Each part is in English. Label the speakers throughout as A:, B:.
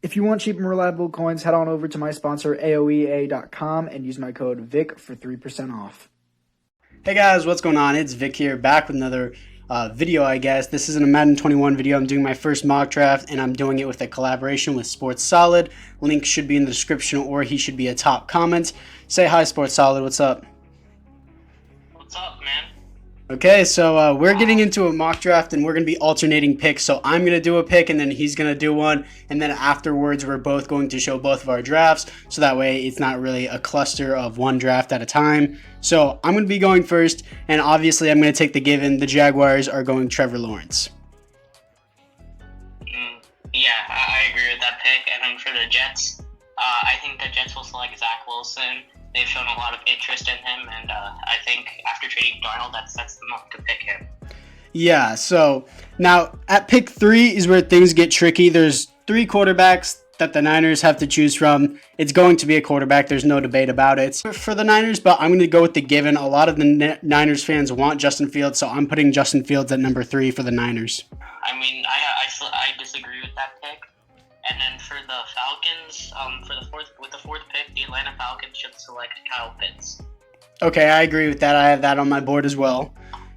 A: If you want cheap and reliable coins, head on over to my sponsor, AOEA.com, and use my code VIC for 3% off.
B: Hey guys, what's going on? It's Vic here, back with another video, I guess. This isn't a Madden 21 video. I'm doing my first mock draft, and I'm doing it with a collaboration with Sports Solid. Link should be in the description, or he should be a top comment. Say hi, Sports Solid. What's up?
C: What's up, man?
B: Okay, so we're getting into a mock draft, and we're going to be alternating picks. So I'm going to do a pick, and then he's going to do one, and then afterwards we're both going to show both of our drafts, so that way it's not really a cluster of one draft at a time. So I'm going to be going first, and obviously I'm going to take the given. The Jaguars are going Trevor Lawrence.
C: Yeah, I agree with that pick. And then for the Jets, I think the Jets will select Zach Wilson. They've shown a lot of interest in him, and I think after trading Darnold, that sets them up to pick him.
B: Yeah, so now at pick 3 is where things get tricky. There's 3 quarterbacks that the Niners have to choose from. It's going to be a quarterback. There's no debate about it for the Niners, but I'm going to go with the given. A lot of the Niners fans want Justin Fields, so I'm putting Justin Fields at number 3 for the Niners.
C: I mean, I disagree with that pick. And then for the Falcons, with the fourth pick, the Atlanta Falcons should select Kyle Pitts.
B: Okay, I agree with that. I have that on my board as well.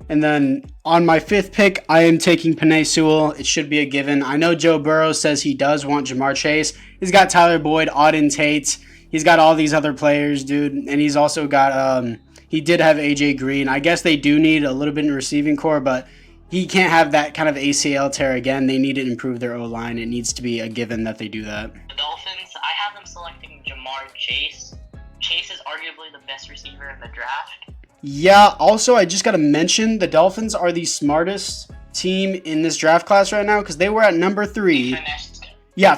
B: And then on my 5th pick, I am taking Penei Sewell. It should be a given. I know Joe Burrow says he does want Jamar Chase. He's got Tyler Boyd, Auden Tate. He's got all these other players, dude. And he's also got, he did have AJ Green. I guess they do need a little bit in receiving core, but he can't have that kind of ACL tear again. They need to improve their O-line. It needs to be a given that they do that.
C: The Dolphins, I have them selecting Jamar Chase. Chase is arguably the best receiver in the draft.
B: Yeah, also, I just got to mention the Dolphins are the smartest team in this draft class right now because they were at number 3.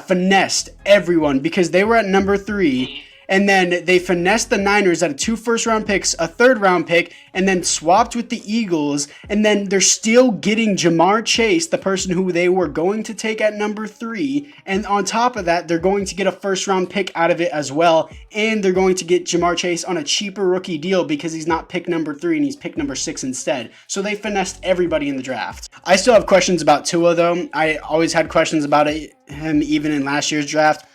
B: Finessed everyone because they were at number 3. And then they finessed the Niners at 2 first-round picks, a third-round pick, and then swapped with the Eagles. And then they're still getting Jamar Chase, the person who they were going to take at number 3. And on top of that, they're going to get a first-round pick out of it as well. And they're going to get Jamar Chase on a cheaper rookie deal because he's not pick number 3 and he's pick number 6 instead. So they finessed everybody in the draft. I still have questions about Tua, though. I always had questions about him even in last year's draft.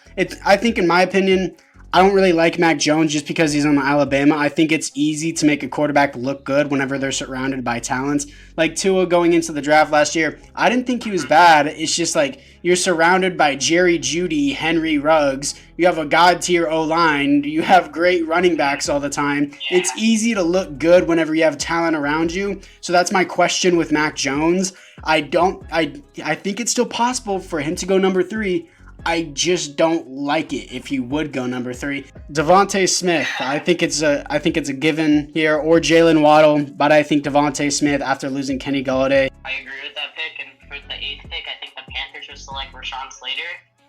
B: I think, in my opinion, I don't really like Mac Jones just because he's on Alabama. I think it's easy to make a quarterback look good whenever they're surrounded by talent. Like Tua going into the draft last year, I didn't think he was bad. It's just like you're surrounded by Jerry Jeudy, Henry Ruggs. You have a god-tier O-line. You have great running backs all the time.
C: Yeah.
B: It's easy to look good whenever you have talent around you. So that's my question with Mac Jones. I think it's still possible for him to go number 3. I just don't like it if he would go number 3. Devontae Smith, I think it's a given here, or Jalen Waddle, but I think Devontae Smith after losing Kenny Golladay.
C: I agree with that pick, and for the 8th pick, I think the Panthers should select Rashawn Slater.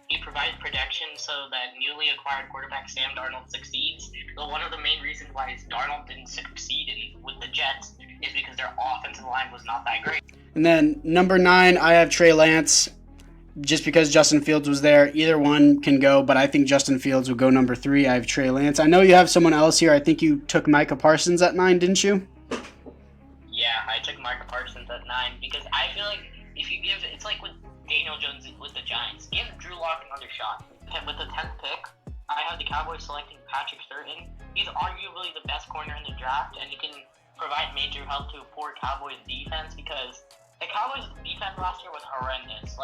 C: He provides protection so that newly acquired quarterback Sam Darnold succeeds. But one of the main reasons why Darnold didn't succeed with the Jets is because their offensive line was not that great.
B: And then number 9, I have Trey Lance. Just because Justin Fields was there, either one can go, but I think Justin Fields will go number 3. I have Trey Lance. I know you have someone else here. I think you took Micah Parsons at 9, didn't you?
C: Yeah, I took Micah Parsons at 9 because I feel like if you give, it's like with Daniel Jones with the Giants, give Drew Lock another shot. And with the 10th pick, I have the Cowboys selecting Patrick Surtain. He's arguably the best corner in the draft, and he can provide major help to a poor Cowboys defense because the Cowboys' defense last year was horrendous.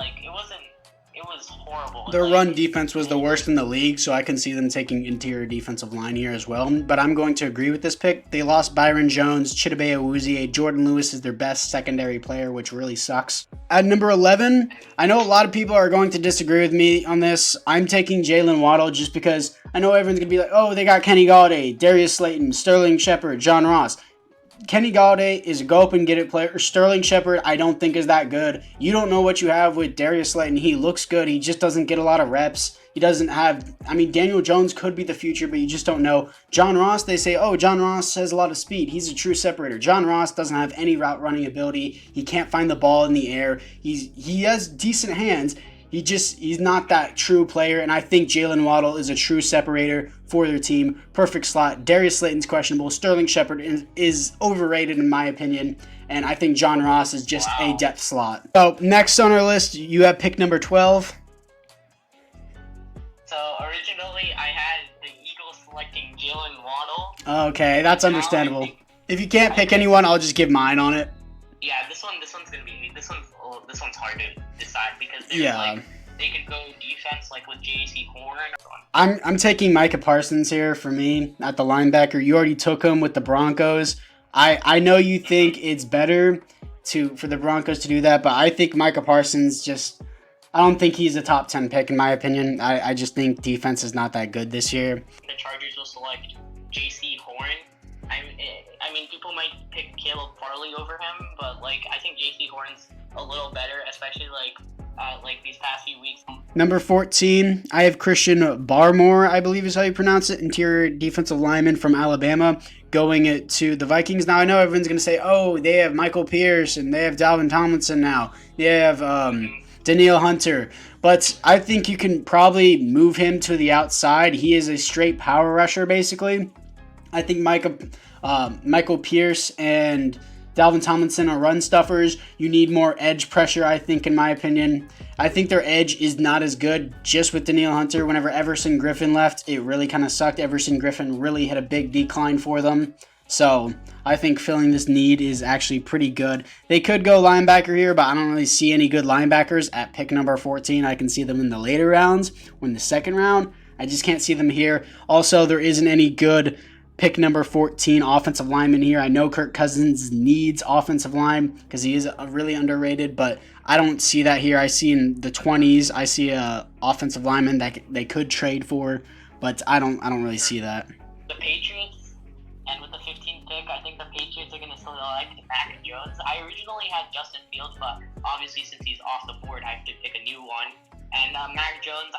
C: It was horrible.
B: Their run defense was the worst in the league, so I can see them taking interior defensive line here as well. But I'm going to agree with this pick. They lost Byron Jones, Chidobe Awuzie. Jordan Lewis is their best secondary player, which really sucks. At number 11, I know a lot of people are going to disagree with me on this. I'm taking Jalen Waddle just because I know everyone's going to be like, oh, they got Kenny Golladay, Darius Slayton, Sterling Shepard, John Ross. Kenny Golladay is a go-up-and-get-it player. Sterling Shepard, I don't think is that good. You don't know what you have with Darius Slayton. He looks good. He just doesn't get a lot of reps. He doesn't have... Daniel Jones could be the future, but you just don't know. John Ross, they say, oh, John Ross has a lot of speed. He's a true separator. John Ross doesn't have any route running ability. He can't find the ball in the air. He has decent hands. He's not that true player, and I think Jalen Waddle is a true separator for their team. Perfect slot. Darius Slayton's questionable. Sterling Shepard is overrated in my opinion, and I think John Ross is just a depth slot. So next on our list, you have pick number 12.
C: So originally I had the Eagles selecting Jalen Waddle.
B: Okay, that's understandable. If you can't pick anyone, I'll just give mine on it.
C: Yeah, this one's gonna be this one's hard to decide because there's they could go defense like with J.C. Horn.
B: I'm taking Micah Parsons here for me at the linebacker. You already took him with the Broncos. I know you think it's better for the Broncos to do that, but I think Micah Parsons I don't think he's a top 10 pick in my opinion. I just think defense is not that good this year.
C: The Chargers will select J.C. Horn. I mean, people might pick Caleb Farley over him, but I think J.C. Horn's a little better, especially these past few weeks.
B: Number 14, I have Christian Barmore, I believe is how you pronounce it, interior defensive lineman from Alabama, going to the Vikings. Now, I know everyone's going to say, oh, they have Michael Pierce, and they have Dalvin Tomlinson now. They have Danielle Hunter. But I think you can probably move him to the outside. He is a straight power rusher, basically. I think Michael Pierce and Dalvin Tomlinson are run stuffers. You need more edge pressure, I think, in my opinion. I think their edge is not as good just with Danielle Hunter. Whenever Everson Griffin left, it really kind of sucked. Everson Griffin really had a big decline for them. So I think filling this need is actually pretty good. They could go linebacker here, but I don't really see any good linebackers at pick number 14. I can see them in the later rounds or in the second round. I just can't see them here. Also, there isn't any good pick number 14 offensive lineman here. I know Kirk Cousins needs offensive line because he is really underrated, but I don't see that here. I see in the 20s, I see a offensive lineman that they could trade for, but I don't really see that.
C: The Patriots, and with the 15th pick, I think the Patriots are going to select Mac Jones. I originally had Justin Fields, but obviously since he's off the board, I have to pick a new one. And Mac Jones,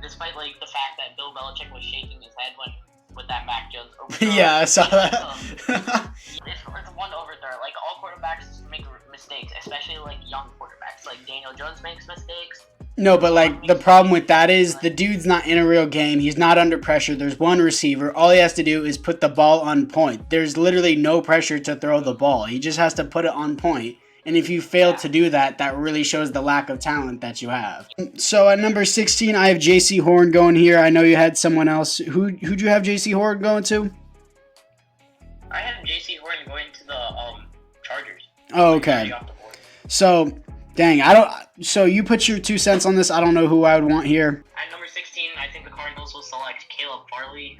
C: despite the fact that Bill Belichick was shaking his head with that Mac Jones overthrow.
B: Yeah, I saw that.
C: It's one overthrow. All quarterbacks make mistakes, especially young quarterbacks. Daniel Jones makes mistakes.
B: No, but the problem with that is the dude's not in a real game. He's not under pressure. There's one receiver. All he has to do is put the ball on point. There's literally no pressure to throw the ball. He just has to put it on point. And if you fail to do that, that really shows the lack of talent that you have. So at number 16, I have J.C. Horn going here. I know you had someone else. Who'd you have J.C. Horn going to?
C: I had J.C. Horn going to the Chargers.
B: Oh, okay. So, dang, so you put your 2 cents on this. I don't know who I would want here.
C: At number 16, I think the Cardinals will select Caleb Farley.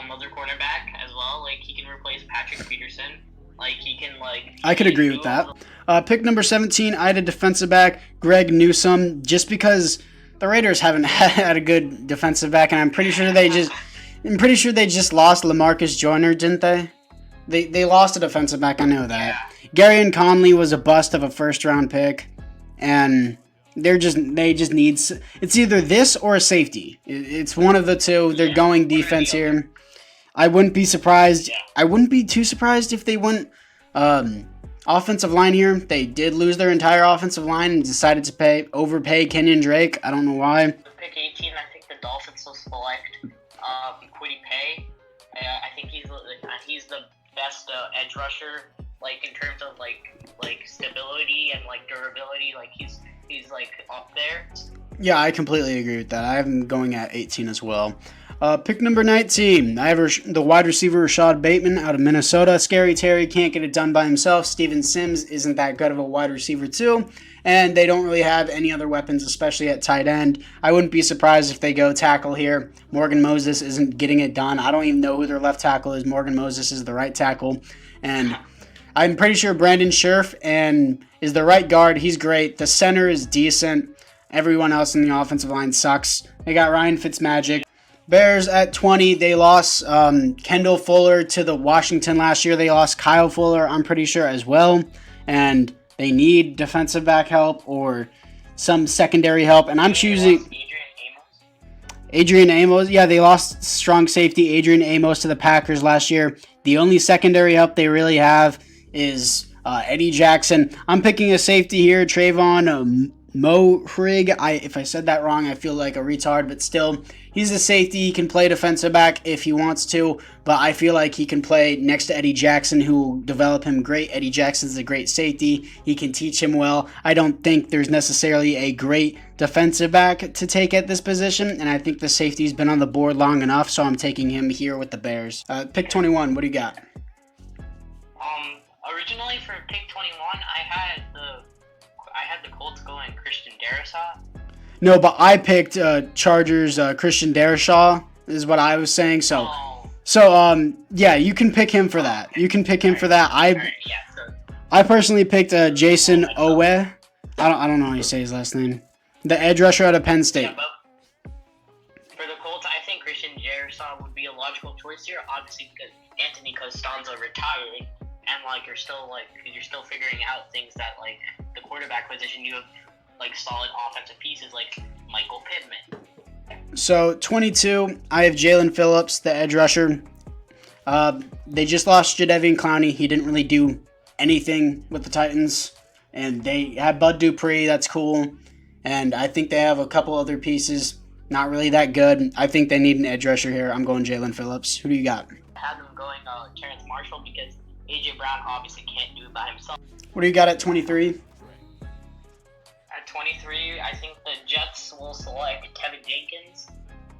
C: Another cornerback as well. He can replace Patrick Peterson.
B: I could agree with that. Pick number 17, I had a defensive back, Greg Newsome, just because the Raiders haven't had a good defensive back, and I'm pretty sure they just lost LaMarcus Joyner, didn't they? They lost a defensive back, I know that. Yeah. Gary Conley was a bust of a first-round pick, and they just need. It's either this or a safety. It's one of the two. They're going defense here. I wouldn't be surprised. Yeah. I wouldn't be too surprised if they went offensive line here. They did lose their entire offensive line and decided to overpay Kenyon Drake. I don't know why.
C: Pick 18, I think the Dolphins will select Kwity Paye. I think he's the best edge rusher, in terms of stability and durability. He's up there.
B: Yeah, I completely agree with that. I have him going at 18 as well. Pick number 19, I have the wide receiver Rashad Bateman out of Minnesota. Scary Terry can't get it done by himself. Steven Sims isn't that good of a wide receiver too. And they don't really have any other weapons, especially at tight end. I wouldn't be surprised if they go tackle here. Morgan Moses isn't getting it done. I don't even know who their left tackle is. Morgan Moses is the right tackle. And I'm pretty sure Brandon Scherf is the right guard. He's great. The center is decent. Everyone else in the offensive line sucks. They got Ryan Fitzmagic. Bears at 20, they lost Kendall Fuller to the Washington last year. They lost Kyle Fuller, I'm pretty sure, as well. And they need defensive back help or some secondary help. And I'm choosing Adrian Amos. Yeah, they lost strong safety Adrian Amos to the Packers last year. The only secondary help they really have is Eddie Jackson. I'm picking a safety here, Trayvon Mohrig. If I said that wrong, I feel like a retard, but still, he's a safety. He can play defensive back if he wants to, but I feel like he can play next to Eddie Jackson, who will develop him great. Eddie Jackson's a great safety. He can teach him well. I don't think there's necessarily a great defensive back to take at this position, and I think the safety's been on the board long enough, so I'm taking him here with the Bears. Pick 21, what do you got?
C: Originally for pick 21, I had the Colts going Christian Darrisaw.
B: No, but I picked Chargers Christian Darrisaw is what I was saying. So, yeah, you can pick him for that. You can pick him for that. I personally picked Jason Owe. I don't know how you say his last name. The edge rusher out of Penn State.
C: Yeah, but for the Colts, I think Christian Darrisaw would be a logical choice here, obviously because Anthony Costanzo retired, and you're still figuring out things that the quarterback position you have solid offensive pieces like Michael Pittman.
B: So 22, I have Jalen Phillips, the edge rusher. They just lost Jadeveon Clowney. He didn't really do anything with the Titans, and they had Bud Dupree. That's cool, and I think they have a couple other pieces. Not really that good. I think they need an edge rusher here. I'm going Jalen Phillips. Who do you got?
C: I had them going Terrence Marshall because AJ Brown obviously can't do it by himself.
B: What do you got at 23?
C: At 23, I think the Jets will select Kevin Jenkins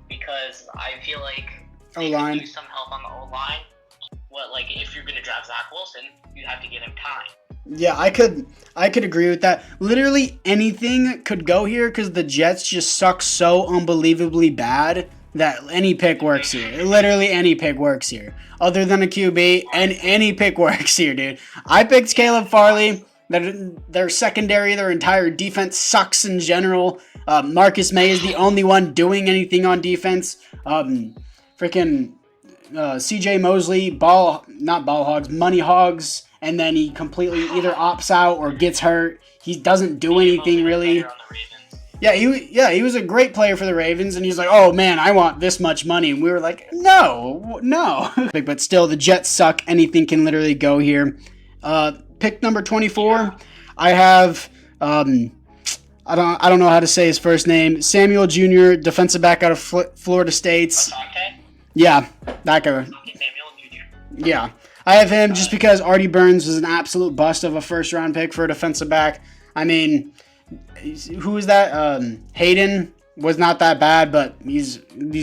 C: because I feel like they
B: O-line.
C: could use some help on the O-line. If you're going to draft Zach Wilson, you have to give him time.
B: Yeah, I could agree with that. Literally anything could go here because the Jets just suck so unbelievably bad that any pick works here. Literally any pick works here. Other than a QB, and any pick works here, dude. I picked Caleb Farley. Their secondary, their entire defense sucks in general. Marcus May is the only one doing anything on defense. CJ Mosley, money hogs, and then he completely either opts out or gets hurt. He doesn't do anything really. Yeah, he was a great player for the Ravens, and he's like, oh man, I want this much money, and we were like, no. But still, the Jets suck. Anything can literally go here. Pick number 24, I have I don't know how to say his first name. Samuel Jr., defensive back out of Florida State.
C: Asante?
B: Yeah, that guy.
C: Samuel Jr.
B: Yeah, I have him just because Artie Burns was an absolute bust of a first-round pick for a defensive back. I mean, who is that? Hayden was not that bad, but he's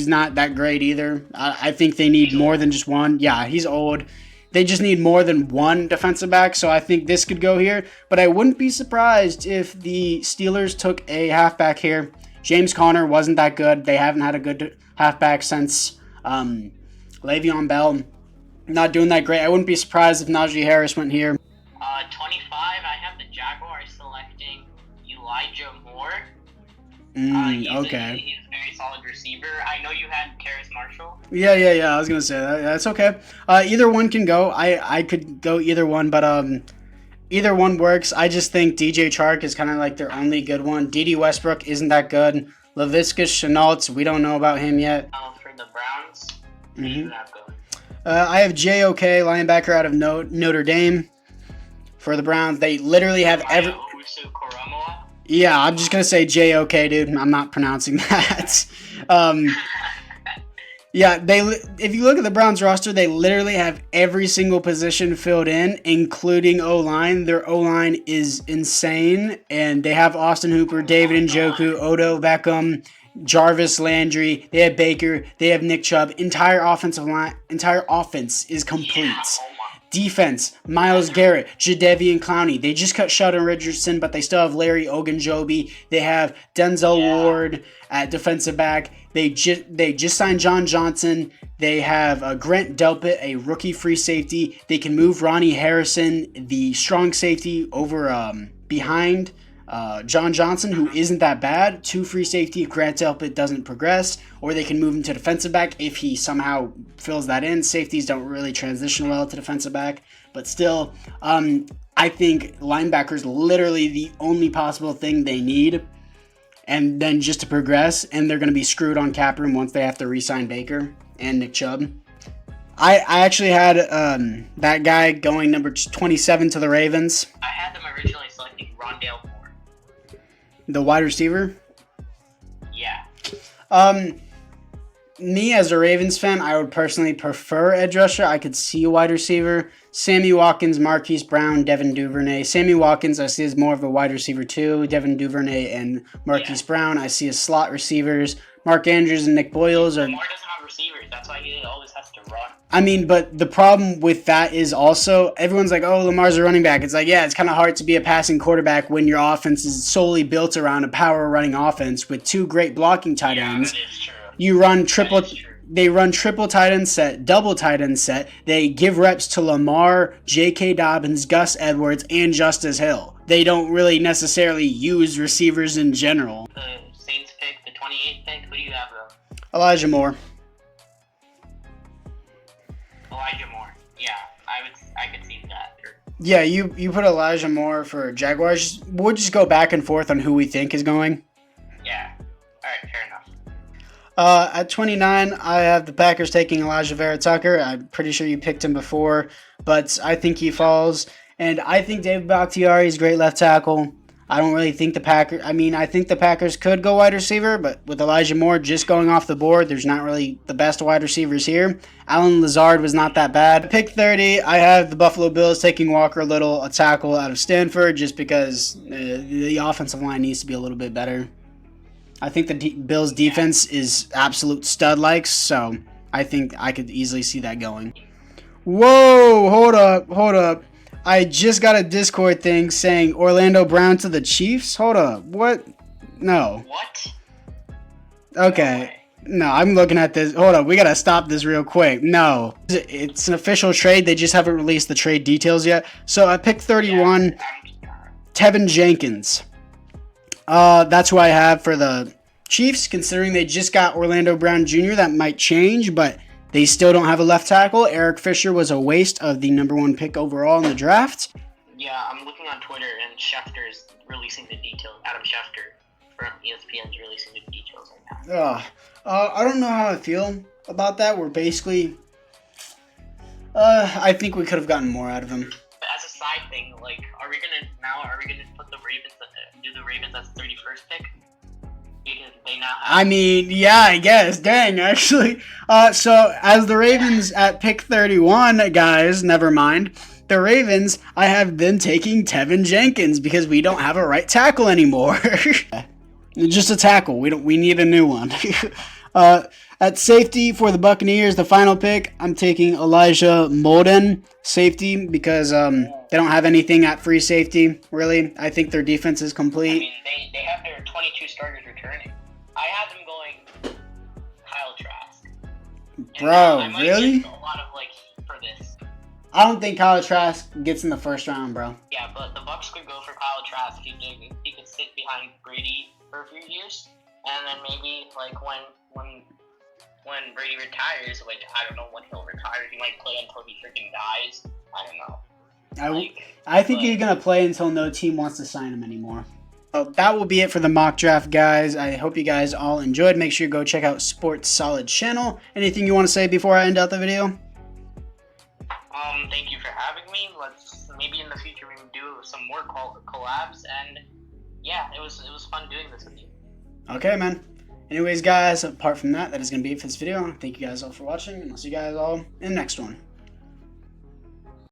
B: not that great either. I think they need more than just one. Yeah, he's old. They just need more than one defensive back, so I think this could go here. But I wouldn't be surprised if the Steelers took a halfback here. James Conner wasn't that good. They haven't had a good halfback since Le'Veon Bell. Not doing that great. I wouldn't be surprised if Najee Harris went here.
C: 25, I have the Jaguars selecting Elijah Moore.
B: Okay.
C: He's a very solid receiver. I know you had Terrace Marshall.
B: Yeah. I was gonna say that. That's okay. Either one can go. I could go either one, but either one works. I just think DJ Chark is kind of like their only good one. D.D. Westbrook isn't that good. Laviska Shenault, we don't know about him yet.
C: For the Browns, who do you have going?
B: I have J.O.K., linebacker out of Notre Dame. For the Browns, they literally have every. Yeah, I'm just gonna say J.O.K., dude. I'm not pronouncing that. Yeah, if you look at the Browns roster, they literally have every single position filled in, including O-line. Their O-line is insane, and they have Austin Hooper, David Njoku, Odo Beckham, Jarvis Landry. They have Baker. They have Nick Chubb. Entire offense is complete.
C: Yeah,
B: Defense, Myles Garrett, Jadeveon Clowney. They just cut Sheldon Richardson, but they still have Larry Ogunjobi. They have Denzel Ward at defensive back. They just signed John Johnson. They have Grant Delpit, a rookie free safety. They can move Ronnie Harrison, the strong safety, over behind John Johnson, who isn't that bad, to free safety if Grant Delpit doesn't progress, or they can move him to defensive back if he somehow fills that in. Safeties don't really transition well to defensive back, but still, I think linebacker is literally the only possible thing they need, and then just to progress, and they're going to be screwed on cap room once they have to re-sign Baker and Nick Chubb. I actually had that guy going number 27 to the Ravens.
C: I had them originally selecting Rondale Moore.
B: The wide receiver?
C: Yeah.
B: Me as a Ravens fan, I would personally prefer edge rusher. I could see a wide receiver. Sammy Watkins, Marquise Brown, Devin Duvernay. Sammy Watkins I see as more of a wide receiver too. Devin Duvernay and Marquise Brown I see as slot receivers. Mark Andrews and Nick Boyles are...
C: Lamar doesn't have receivers. That's why he always has to run.
B: I mean, but the problem with that is also everyone's like, oh, Lamar's a running back. It's like, yeah, it's kind of hard to be a passing quarterback when your offense is solely built around a power running offense with two great blocking tight ends.
C: That is true.
B: You run triple. They run triple tight end set, double tight end set. They give reps to Lamar, J.K. Dobbins, Gus Edwards, and Justice Hill. They don't really necessarily use receivers in general.
C: The Saints pick, the 28th pick. Who do you have though?
B: Elijah Moore.
C: Elijah Moore. Yeah, I could see that.
B: Yeah, you put Elijah Moore for Jaguars. We'll just go back and forth on who we think is going.
C: Yeah. All right, fair enough.
B: At 29, I have the Packers taking Elijah Vera Tucker. I'm pretty sure you picked him before, but I think he falls. And I think David Bakhtiari is great left tackle. I don't really think the Packers... I mean, I think the Packers could go wide receiver, but with Elijah Moore just going off the board, there's not really the best wide receivers here. Alan Lazard was not that bad. Pick 30, I have the Buffalo Bills taking Walker Little, a tackle out of Stanford, just because the offensive line needs to be a little bit better. I think the Bills' defense is absolute stud-likes, so I think I could easily see that going. Whoa, hold up. I just got a Discord thing saying Orlando Brown to the Chiefs. Hold up, what? No.
C: What?
B: Okay. No, I'm looking at this. Hold up, we gotta stop this real quick. No. It's an official trade. They just haven't released the trade details yet. So I picked 31, Tevin Jenkins. That's who I have for the Chiefs, considering they just got Orlando Brown Jr. That might change, but they still don't have a left tackle. Eric Fisher was a waste of the number 1 pick overall in the draft.
C: Yeah, I'm looking on Twitter, and Schefter is releasing the details. Adam Schefter from ESPN is releasing the details right now.
B: I don't know how I feel about that. We're basically... I think we could have gotten more out of him.
C: But as a side thing, like, are we gonna put the Ravens, do the Ravens as 31st pick? Because they now have...
B: I mean, yeah, I guess. Dang, actually. So, as the Ravens at pick 31, guys, never mind. The Ravens, I have them taking Tevin Jenkins because we don't have a right tackle anymore. Just a tackle. We need a new one. At safety for the Buccaneers, the final pick, I'm taking Elijah Molden, safety, because they don't have anything at free safety, really. I think their defense is complete.
C: I mean, they have their 22 starters returning. I had them going Kyle Trask.
B: Bro, really?
C: A lot of, like, for this.
B: I don't think Kyle Trask gets in the first round, bro.
C: Yeah, but the Bucs could go for Kyle Trask. He could sit behind Brady for a few years, and then maybe, like, when Brady retires, which I don't know when he'll retire, he might play until he freaking dies. I don't know.
B: I think he's going to play until no team wants to sign him anymore. So that will be it for the mock draft, guys. I hope you guys all enjoyed. Make sure you go check out Sports Solid channel. Anything you want to say before I end out the video?
C: Thank you for having me. Let's maybe in the future we can do some more collabs, and yeah, it was fun doing this with you.
B: Okay, man. Anyways, guys, apart from that, that is going to be it for this video. Thank you guys all for watching, and I'll see you guys all in the next one.